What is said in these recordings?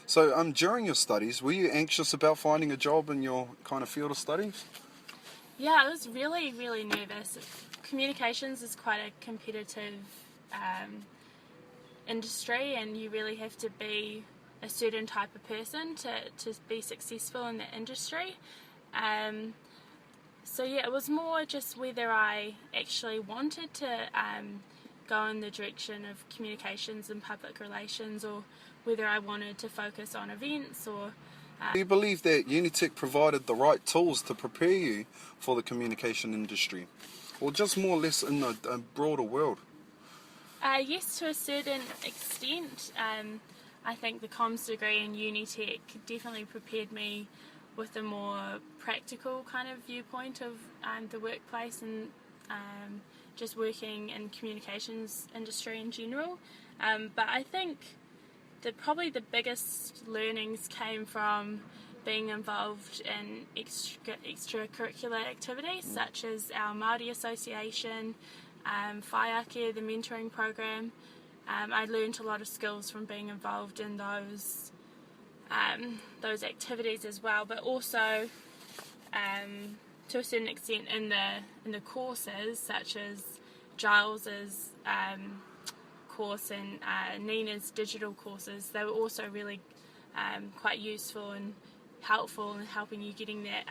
So during your studies, were you anxious about finding a job in your kind of field of studies? Yeah, I was really, really nervous. Communications is quite a competitive industry, and you really have to be a certain type of person to be successful in the industry. So yeah, it was more just whether I actually wanted to go in the direction of communications and public relations, or whether I wanted to focus on events or... Do you believe that Unitec provided the right tools to prepare you for the communication industry? Or just more or less in a broader world? Yes, to a certain extent. I think the comms degree in Unitec definitely prepared me with a more practical kind of viewpoint of the workplace and just working in communications industry in general. But I think that probably the biggest learnings came from being involved in extracurricular activities such as our Māori Association, Whaiake, the mentoring program. I learned a lot of skills from being involved in those activities as well, but also to a certain extent in the courses, such as Giles's course and Nina's digital courses. They were also really quite useful and helpful in helping you getting that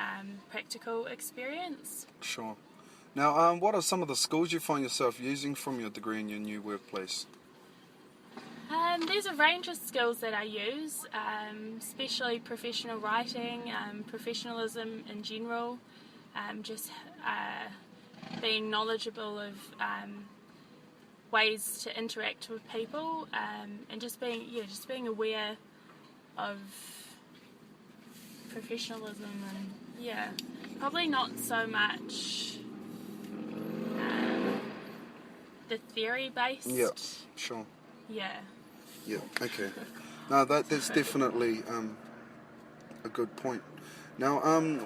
practical experience. Sure. Now, what are some of the skills you find yourself using from your degree in your new workplace? There's a range of skills that I use, especially professional writing, professionalism in general, just being knowledgeable of ways to interact with people, and just being aware of professionalism, and probably not so much the theory based. Yeah, sure. Yeah, okay. No, that's definitely a good point. Now,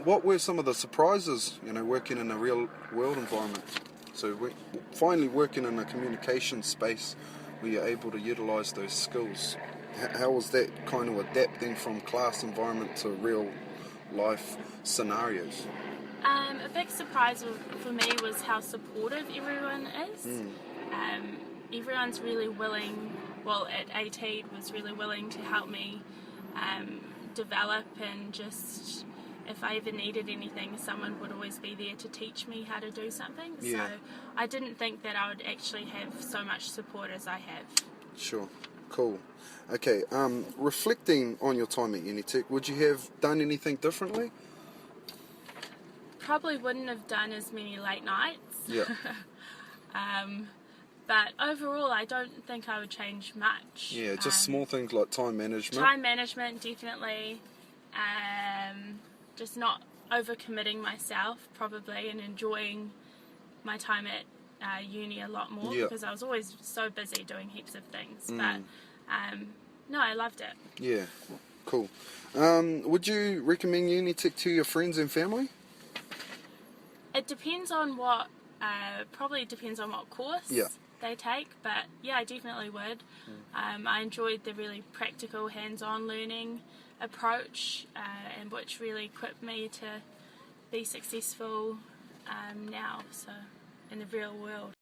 what were some of the surprises, working in a real world environment? So finally working in a communication space where you're able to utilise those skills. How was that kind of adapting from class environment to real life scenarios? a big surprise for me was how supportive everyone is. Everyone's really willing, at AT was really willing to help me develop, and just if I ever needed anything, someone would always be there to teach me how to do something. Yeah. So I didn't think that I would actually have so much support as I have. Sure. Cool. Okay, reflecting on your time at Unitec, would you have done anything differently? Probably wouldn't have done as many late nights. Yeah. But overall, I don't think I would change much. Yeah, just small things like time management. Time management, definitely. Just not overcommitting myself, probably, and enjoying my time at uni a lot more, because I was always so busy doing heaps of things. But no, I loved it. Yeah, cool. Would you recommend Unitec to your friends and family? It depends on probably depends on what course they take, but yeah, I definitely would. I enjoyed the really practical, hands-on learning approach, and which really equipped me to be successful now, so in the real world.